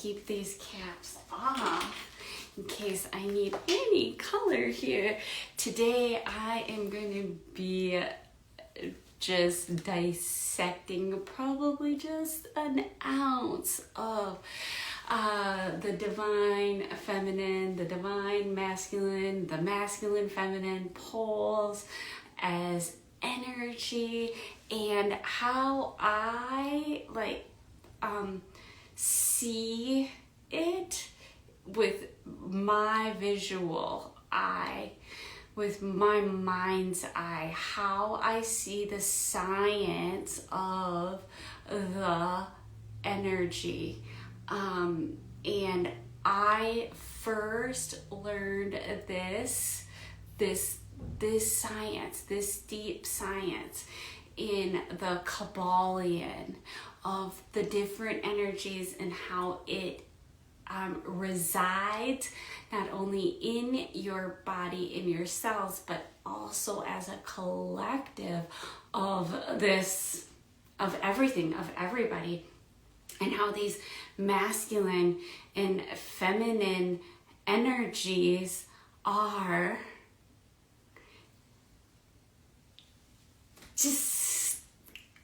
keep these caps off in case I need any color here. Today I am going to be just dissecting probably just an ounce of the divine feminine, the divine masculine, the masculine feminine poles as energy, and how I see it with my visual eye, with my mind's eye, how I see the science of the energy. And I first learned this science, this deep science in the Kabbalion of the different energies and how it resides not only in your body, in your cells, but also as a collective of this, of everything, of everybody, and how these masculine and feminine energies are just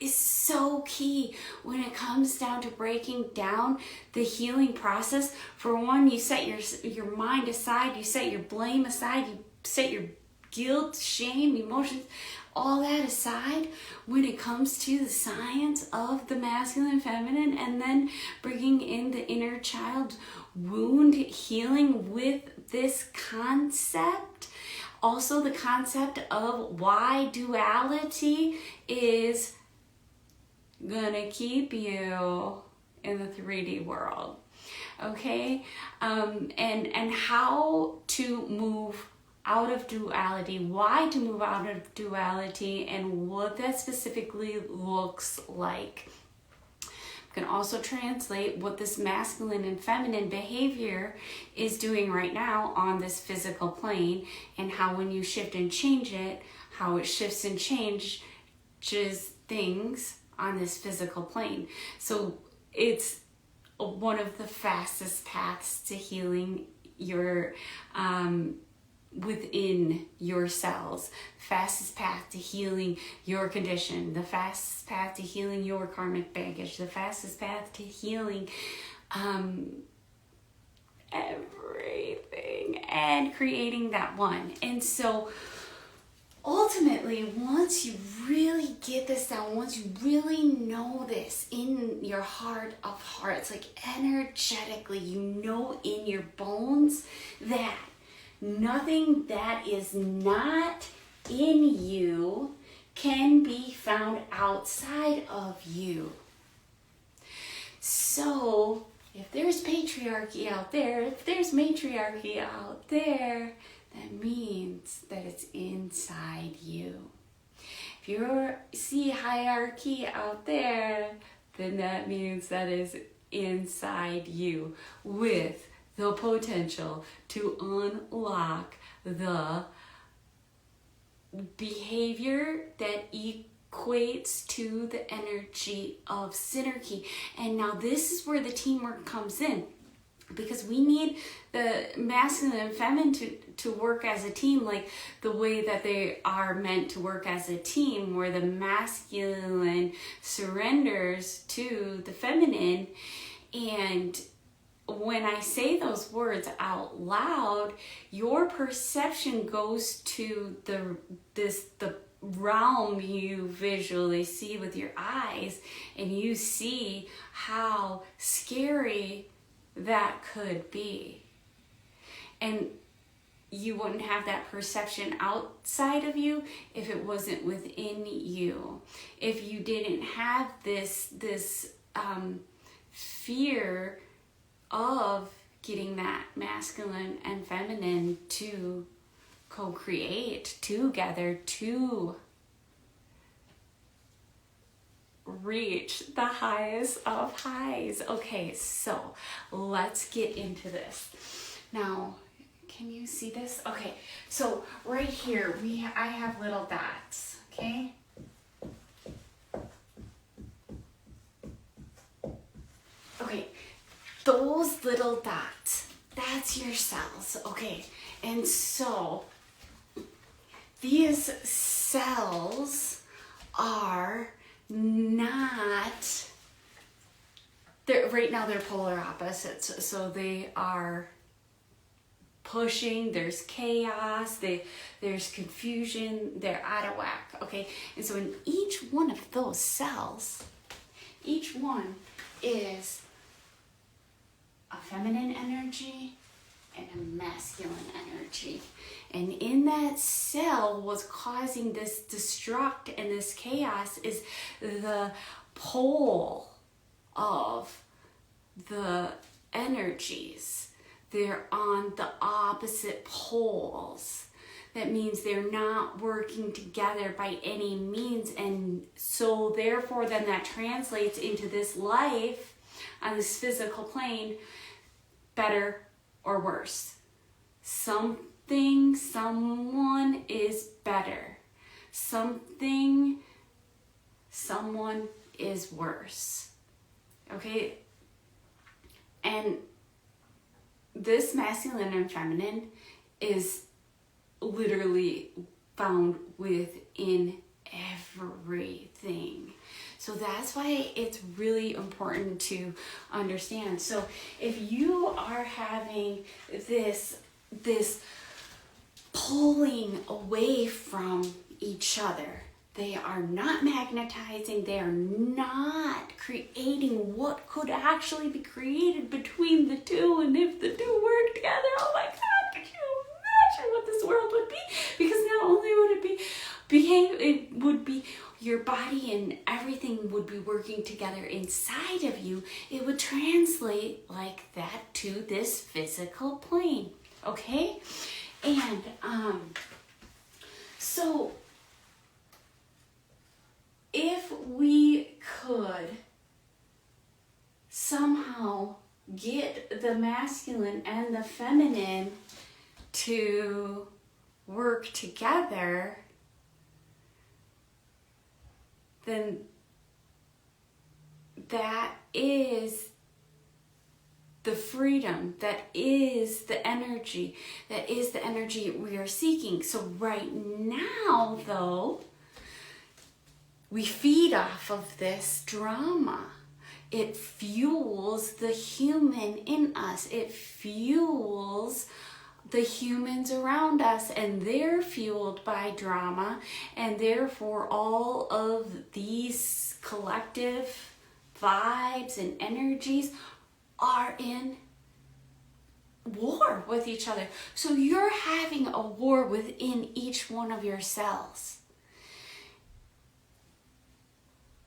is so key when it comes down to breaking down the healing process. For one, you set your mind aside, you set your blame aside, you set your guilt, shame, emotions, all that aside when it comes to the science of the masculine feminine, and then bringing in the inner child wound healing with this concept. Also the concept of why duality is gonna keep you in the 3D world, okay? And how to move out of duality, why to move out of duality, and what that specifically looks like. You can also translate what this masculine and feminine behavior is doing right now on this physical plane, and how when you shift and change it, how it shifts and changes things on this physical plane. So it's one of the fastest paths to healing your within your cells, fastest path to healing your condition, the fastest path to healing your karmic baggage, the fastest path to healing everything and creating that one. And so ultimately, once you really get this down, once you really know this in your heart of hearts, like energetically, you know in your bones that nothing that is not in you can be found outside of you. So if there's patriarchy out there, if there's matriarchy out there, that means that it's inside you. If you see hierarchy out there, then that means that is inside you, with the potential to unlock the behavior that equates to the energy of synergy. And now this is where the teamwork comes in, because we need the masculine and feminine to work as a team, like the way that they are meant to work as a team, where the masculine surrenders to the feminine. And when I say those words out loud, your perception goes to the realm you visually see with your eyes, and you see how scary that could be. And you wouldn't have that perception outside of you if it wasn't within you. If you didn't have this fear of getting that masculine and feminine to co-create together to reach the highest of highs. Okay, so let's get into this. Now, can you see this? Okay, so right here I have little dots, okay? Okay, those little dots, that's your cells, okay? And so these cells are not, right now they're polar opposites, so they are pushing, there's chaos, there's confusion, they're out of whack, okay? And so in each one of those cells, each one is a feminine energy and a masculine energy. And in that cell, what's causing this destruct and this chaos is the pole of the energies. They're on the opposite poles. That means they're not working together by any means. And so therefore then that translates into this life on this physical plane, better or worse. Something, someone is better. Something, someone is worse. Okay? And this masculine and feminine is literally found within everything. So that's why it's really important to understand. So if you are having this pulling away from each other, they are not magnetizing, they are not creating what could actually be created between the two. And if the two work together, oh my God, could you imagine what this world would be? Because not only would it it would be your body and everything would be working together inside of you, it would translate like that to this physical plane, okay? And so if we could somehow get the masculine and the feminine to work together, then that is the freedom, that is the energy we are seeking. So right now, though, we feed off of this drama. It fuels the human in us. It fuels the humans around us, and they're fueled by drama, and therefore all of these collective vibes and energies are in war with each other. So you're having a war within each one of your cells.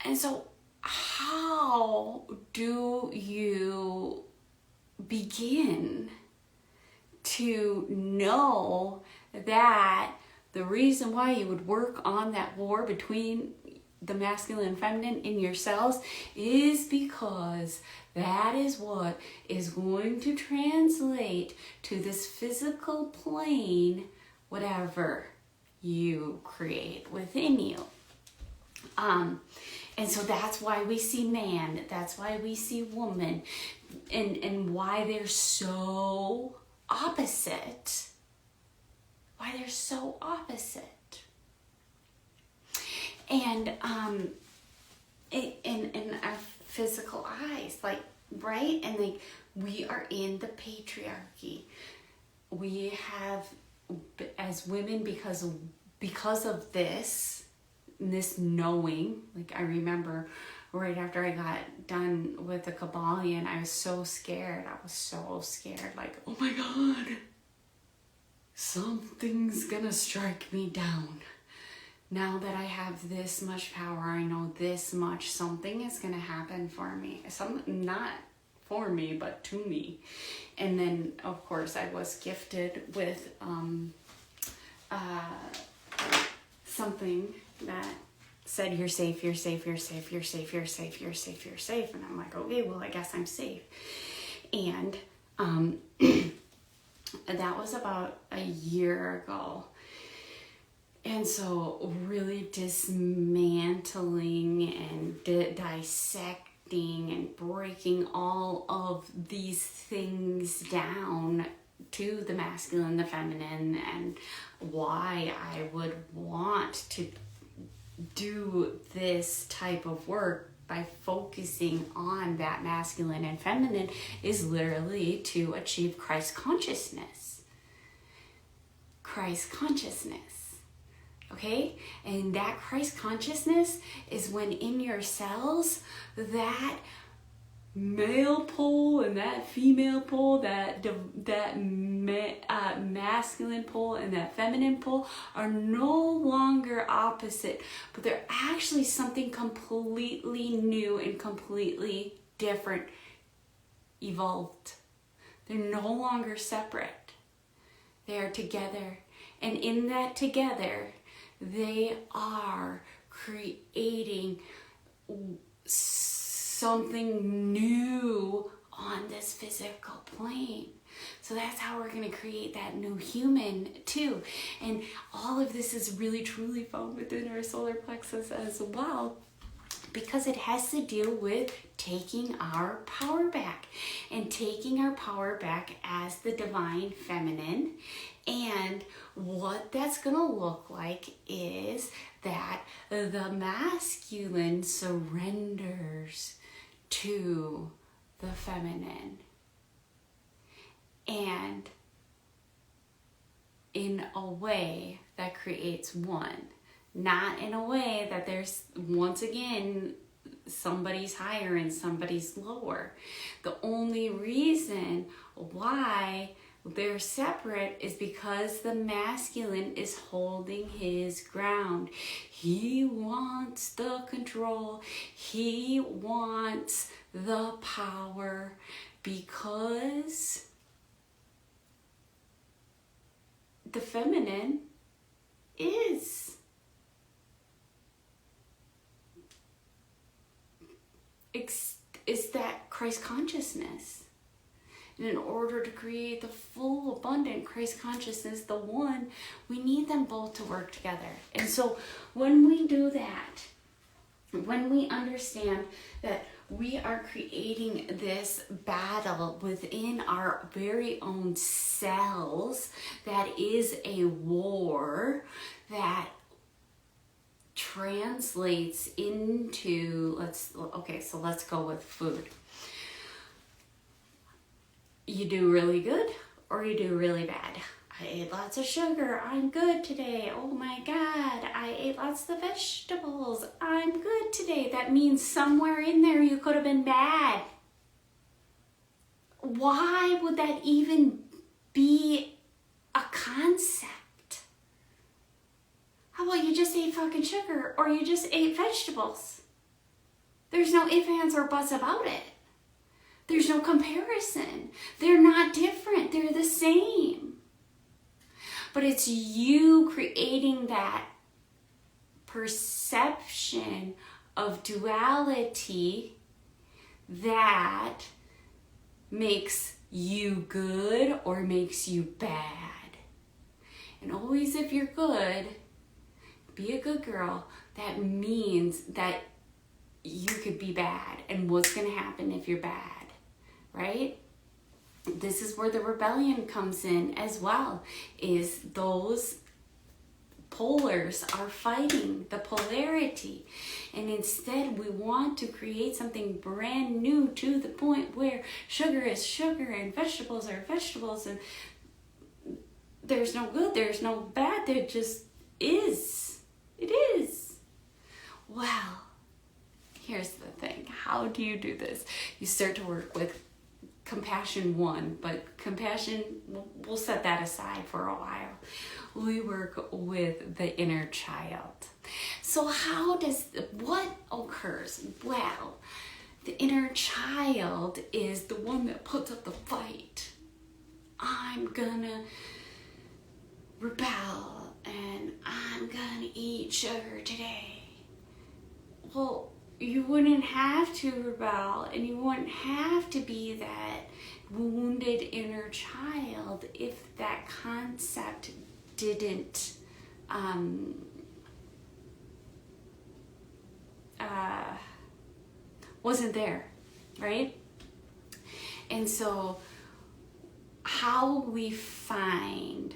And so how do you begin to know that the reason why you would work on that war between the masculine and feminine in your cells is because that is what is going to translate to this physical plane, whatever you create within you. And so that's why we see man, that's why we see woman, and why they're so opposite. Why they're so opposite. And in our physical eyes, like, right? And like, we are in the patriarchy. We have, as women, because of this knowing, like, I remember right after I got done with the Kabbalion, I was so scared. Like, oh my God, something's gonna strike me down. Now that I have this much power, I know this much, something is gonna happen for me. Not for me, but to me. And then, of course, I was gifted with something that said, you're safe, you're safe, you're safe, you're safe, you're safe, you're safe, you're safe. And I'm like, okay, well, I guess I'm safe. And that was about a year ago. And so really dismantling and dissecting and breaking all of these things down to the masculine, the feminine, and why I would want to do this type of work by focusing on that masculine and feminine is literally to achieve Christ consciousness. Christ consciousness. Okay? And that Christ consciousness is when in your cells, that male pole and that female pole, that masculine pole and that feminine pole are no longer opposite, but they're actually something completely new and completely different, evolved. They're no longer separate. They are together. And in that together, they are creating something new on this physical plane. So that's how we're going to create that new human too. And all of this is really truly found within our solar plexus as well, because it has to deal with taking our power back and taking our power back as the divine feminine. And what that's going to look like is that the masculine surrenders to the feminine, and in a way that creates one, not in a way that there's, once again, somebody's higher and somebody's lower. The only reason why they're separate is because the masculine is holding his ground. He wants the control. He wants the power, because the feminine is that Christ consciousness. And in order to create the full, abundant Christ consciousness, the one, we need them both to work together. And so when we do that, when we understand that we are creating this battle within our very own cells, that is a war that translates into, let's go with food. You do really good or you do really bad. I ate lots of sugar. I'm good today. Oh my God. I ate lots of vegetables. I'm good today. That means somewhere in there you could have been bad. Why would that even be a concept? How about you just ate fucking sugar or you just ate vegetables? There's no ifs, ands, or buts about it. There's no comparison. They're not different. They're the same. But it's you creating that perception of duality that makes you good or makes you bad. And always, if you're good, be a good girl. That means that you could be bad. And what's going to happen if you're bad? Right? This is where the rebellion comes in as well, is those polars are fighting the polarity. And instead we want to create something brand new, to the point where sugar is sugar and vegetables are vegetables, and there's no good, there's no bad, there just is. It is. Well, here's the thing. How do you do this? You start to work with compassion 1, but compassion, we'll set that aside for a while. We work with the inner child. So what occurs? Well, the inner child is the one that puts up the fight. I'm gonna rebel and I'm gonna eat sugar today. Well, you wouldn't have to rebel and you wouldn't have to be that wounded inner child if that concept didn't wasn't there, right? And so how we find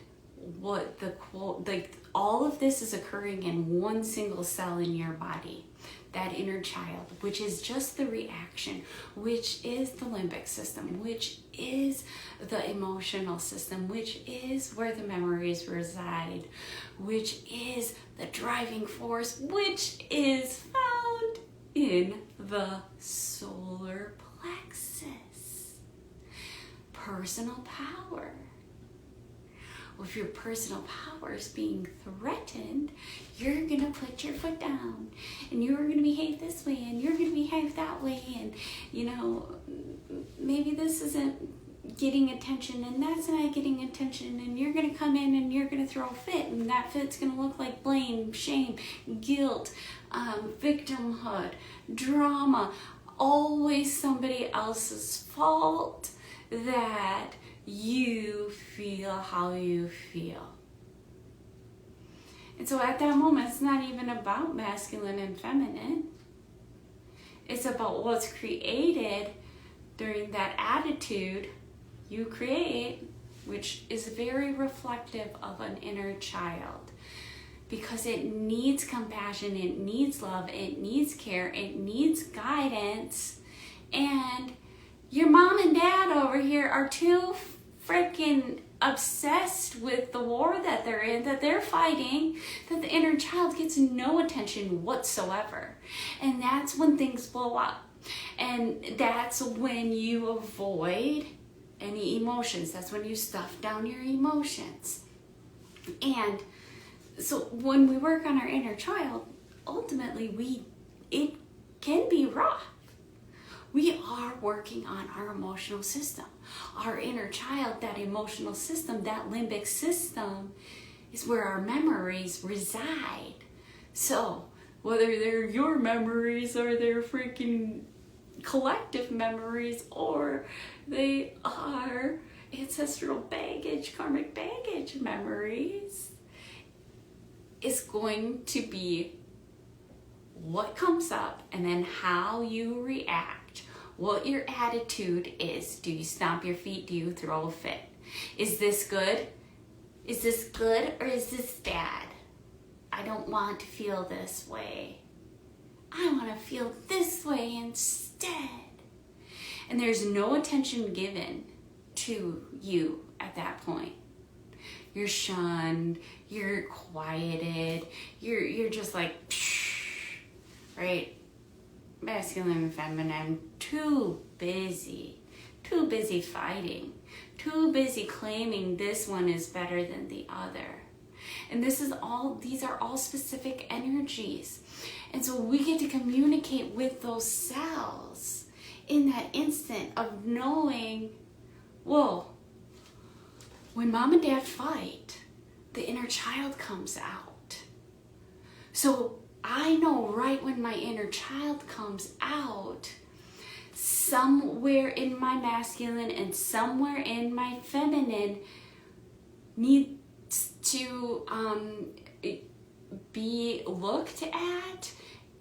what the quote, like all of this is occurring in one single cell in your body, that inner child, which is just the reaction, which is the limbic system, which is the emotional system, which is where the memories reside, which is the driving force, which is found in the solar plexus. Personal power. Well, if your personal power is being threatened, you're going to put your foot down and you're going to behave this way and you're going to behave that way. And, you know, maybe this isn't getting attention and that's not getting attention. And you're going to come in and you're going to throw a fit, and that fit's going to look like blame, shame, guilt, victimhood, drama, always somebody else's fault that you feel how you feel. And so at that moment, it's not even about masculine and feminine. It's about what's created during that attitude you create, which is very reflective of an inner child. Because it needs compassion, it needs love, it needs care, it needs guidance. And your mom and dad over here are too freaking obsessed with the war that they're in, that they're fighting, that the inner child gets no attention whatsoever. And that's when things blow up. And that's when you avoid any emotions. That's when you stuff down your emotions. And so when we work on our inner child, ultimately it can be rough. We are working on our emotional system. Our inner child, that emotional system, that limbic system is where our memories reside. So whether they're your memories or they're freaking collective memories, or they are ancestral baggage, karmic baggage memories, is going to be what comes up and then how you react, what your attitude is. Do you stomp your feet? Do you throw a fit? Is this good? Is this good or is this bad? I don't want to feel this way. I want to feel this way instead. And there's no attention given to you at that point. You're shunned, you're quieted, you're just like, psh, right? Masculine and feminine, too busy fighting, too busy claiming this one is better than the other. And these are all specific energies. And so we get to communicate with those cells in that instant of knowing, whoa, when mom and dad fight, the inner child comes out. So I know right when my inner child comes out, somewhere in my masculine and somewhere in my feminine needs to be looked at,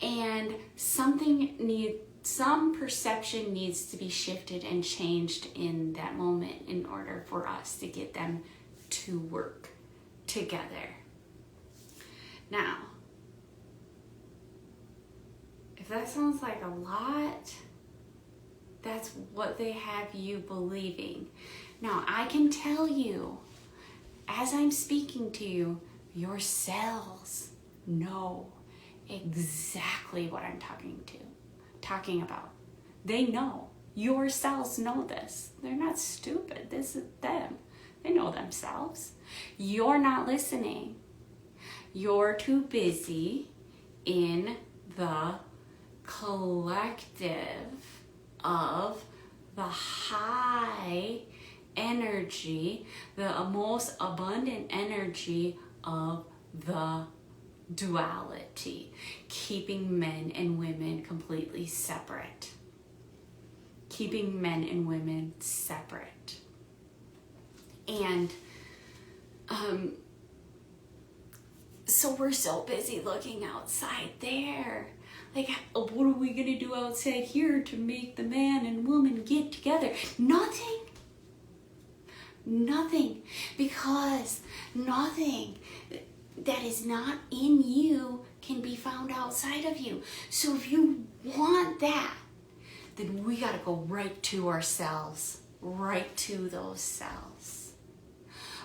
and some perception needs to be shifted and changed in that moment in order for us to get them to work together. Now, if that sounds like a lot, that's what they have you believing. Now, I can tell you, as I'm speaking to you, your cells know exactly what I'm talking about. They know. Your cells know this. They're not stupid. This is them. They know themselves. You're not listening. You're too busy in the collective of the high energy, the most abundant energy of the duality, keeping men and women completely separate. Keeping men and women separate. And so we're so busy looking outside there. Like, what are we gonna do outside here to make the man and woman get together? Nothing. Nothing. Because nothing that is not in you can be found outside of you. So if you want that, then we gotta go right to ourselves, right to those cells.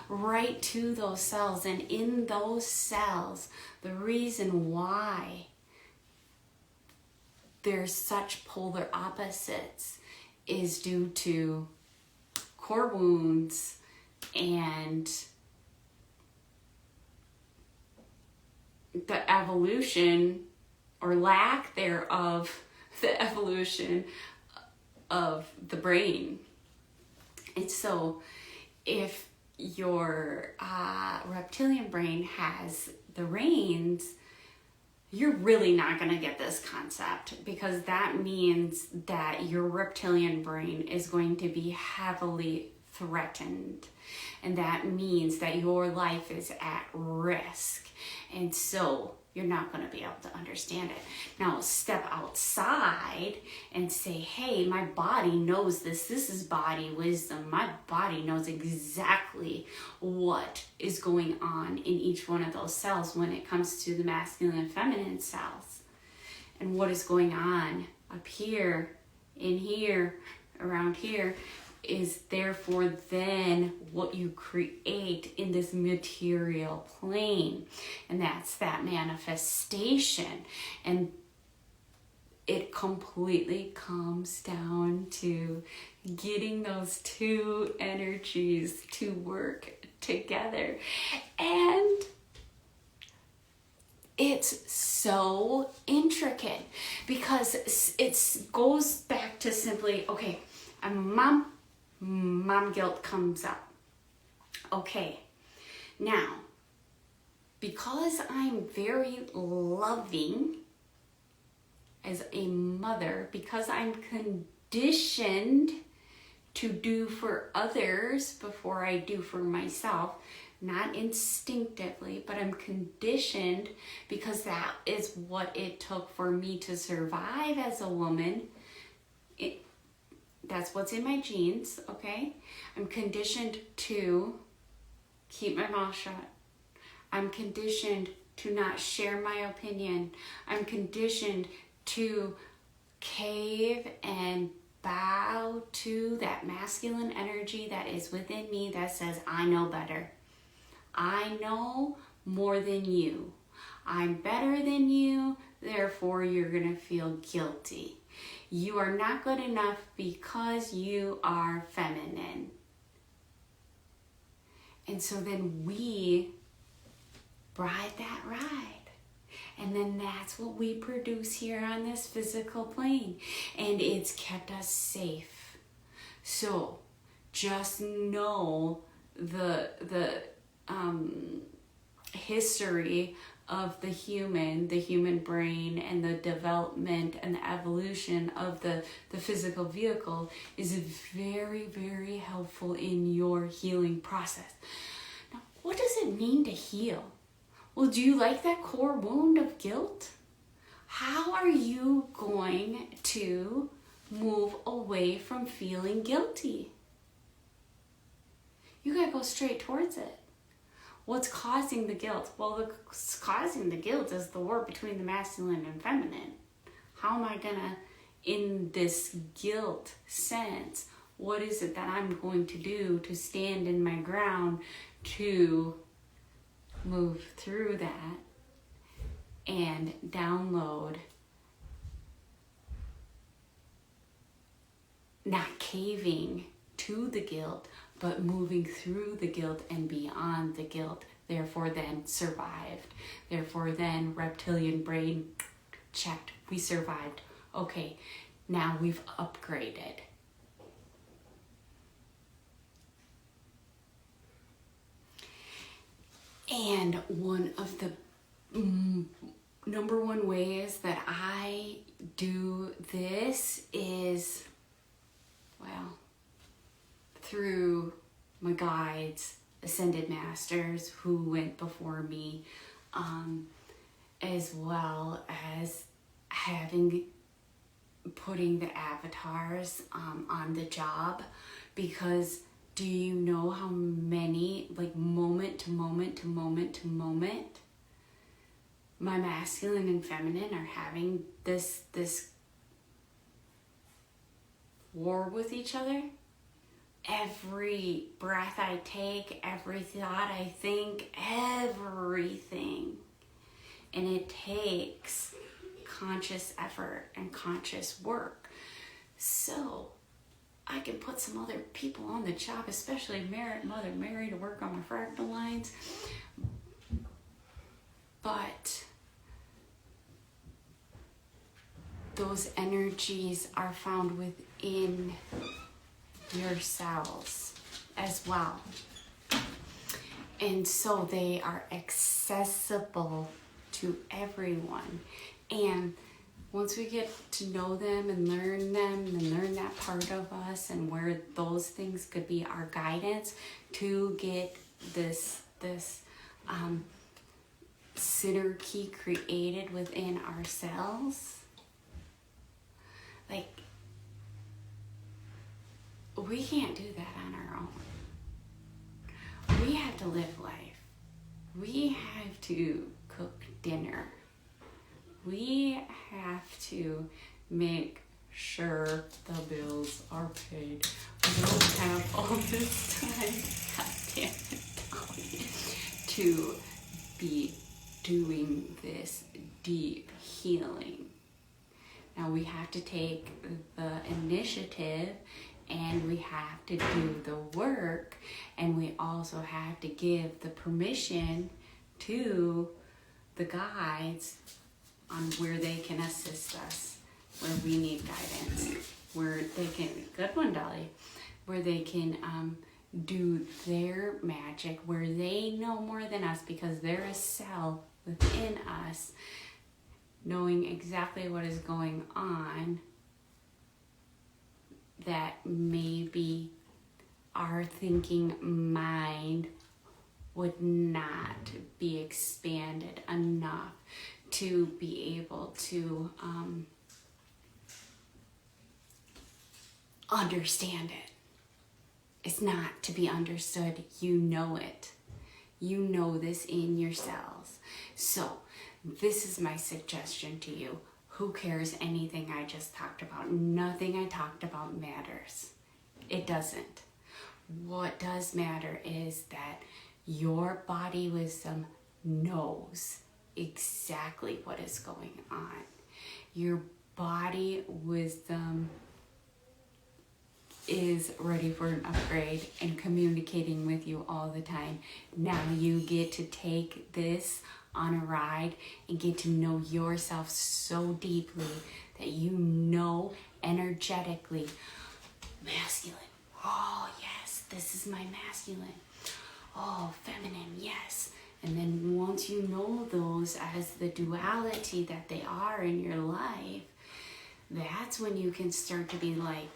Right to those cells. And in those cells, the reason why there's such polar opposites is due to core wounds and the evolution or lack thereof, the evolution of the brain. And so if your reptilian brain has the reins, you're really not going to get this concept, because that means that your reptilian brain is going to be heavily threatened. And that means that your life is at risk. And so you're not going to be able to understand it. Now step outside and say, hey, my body knows this. This is body wisdom. My body knows exactly what is going on in each one of those cells when it comes to the masculine and feminine cells. And what is going on up here, in here, around here, is therefore then what you create in this material plane. And that's that manifestation. And it completely comes down to getting those two energies to work together. And it's so intricate, because it goes back to simply, okay, I'm a mom. Mom guilt comes up. Okay, now, because I'm very loving as a mother, because I'm conditioned to do for others before I do for myself, not instinctively, but I'm conditioned because that is what it took for me to survive as a woman. That's what's in my genes, okay? I'm conditioned to keep my mouth shut. I'm conditioned to not share my opinion. I'm conditioned to cave and bow to that masculine energy that is within me that says, I know better. I know more than you. I'm better than you, therefore you're gonna feel guilty. You are not good enough because you are feminine. And so then we ride that ride. And then that's what we produce here on this physical plane. And it's kept us safe. So just know the history of the human brain, and the development and the evolution of the physical vehicle is very, very helpful in your healing process. Now, what does it mean to heal? Well, do you like that core wound of guilt? How are you going to move away from feeling guilty? You gotta go straight towards it. What's causing the guilt? Well, what's causing the guilt is the war between the masculine and feminine. How am I gonna, in this guilt sense, what is it that I'm going to do to stand in my ground to move through that and download, not caving to the guilt, but moving through the guilt and beyond the guilt, therefore then survived. Therefore then reptilian brain checked, we survived. Okay, now we've upgraded. And one of the number one ways that I do this is, well, through my guides, ascended masters who went before me, as well as putting the avatars on the job, because do you know how many, like, moment to moment to moment to moment, my masculine and feminine are having this war with each other? Every breath I take, every thought I think, everything. And it takes conscious effort and conscious work. So I can put some other people on the job, especially Mother Mary, to work on my fractal lines. But those energies are found within yourselves as well. And so they are accessible to everyone. And once we get to know them and learn that part of us, and where those things could be our guidance to get this synergy created within ourselves, like, we can't do that on our own. We have to live life. We have to cook dinner. We have to make sure the bills are paid. We don't have all this time, goddamn it, Dolly, to be doing this deep healing. Now we have to take the initiative, and we have to do the work, and we also have to give the permission to the guides on where they can assist us, where we need guidance, where they can, good one, Dolly, where they can do their magic, where they know more than us, because they're a cell within us, knowing exactly what is going on, that maybe our thinking mind would not be expanded enough to be able to understand it. It's not to be understood. You know it. You know this in yourselves. So this is my suggestion to you. Who cares anything I just talked about? Nothing I talked about matters. It doesn't. What does matter is that your body wisdom knows exactly what is going on. Your body wisdom is ready for an upgrade and communicating with you all the time. Now you get to take this on a ride and get to know yourself so deeply that you know energetically, masculine. Oh yes, this is my masculine. Oh, feminine, yes. And then once you know those as the duality that they are in your life, that's when you can start to be like,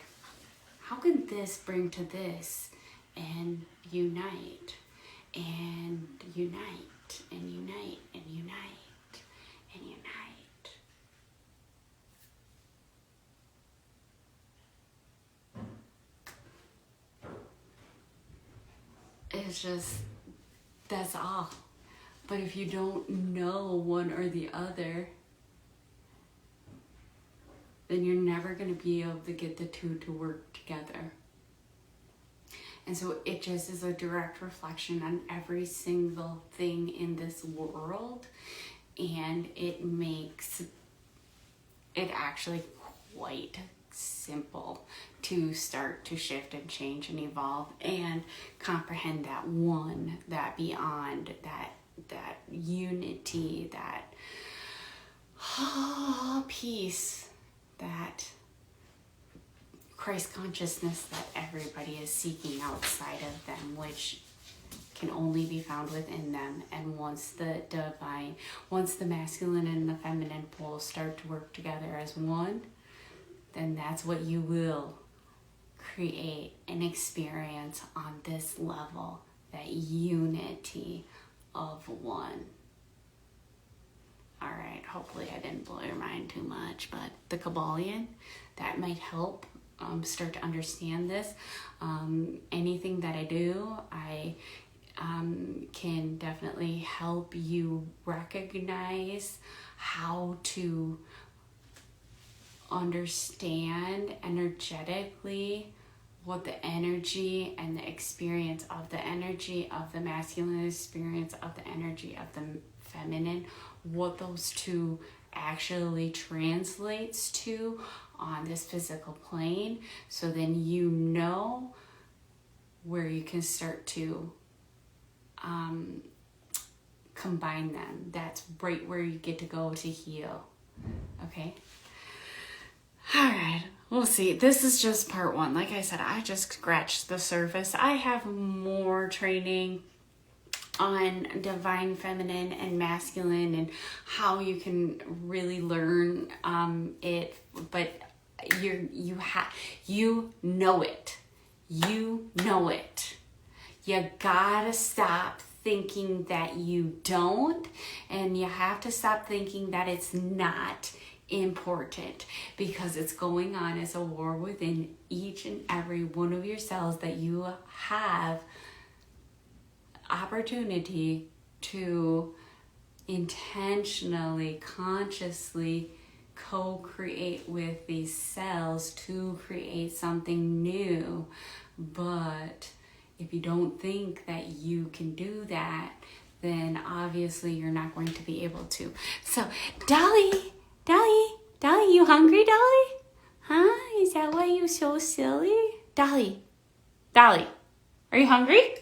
how can this bring to this? And unite, and unite, and unite, and unite, and unite. It's just, that's all. But if you don't know one or the other, then you're never going to be able to get the two to work together. And so it just is a direct reflection on every single thing in this world. And it makes it actually quite simple to start to shift and change and evolve and comprehend that one, that beyond, that unity, that peace, that Christ consciousness that everybody is seeking outside of them, which can only be found within them. And once the masculine and the feminine poles start to work together as one, then that's what you will create and experience on this level, that unity of one. All right, hopefully I didn't blow your mind too much, but the Kabbalion, that might help start to understand this. Anything that I do, I can definitely help you recognize how to understand energetically what the energy and the experience of the energy of the masculine, experience of the energy of the feminine, what those two actually translates to on this physical plane. So then you know where you can start to combine them. That's right where you get to go to heal. Okay? All right, we'll see. This is just part one. Like I said, I just scratched the surface. I have more training on divine feminine and masculine and how you can really learn it, but you know it. You know it. You gotta stop thinking that you don't, and you have to stop thinking that it's not important, because it's going on as a war within each and every one of your cells that you have opportunity to intentionally, consciously co-create with these cells to create something new. But if you don't think that you can do that, then obviously you're not going to be able to. So, Dolly, you hungry, Dolly? Huh? Is that why you're so silly? Dolly, are you hungry?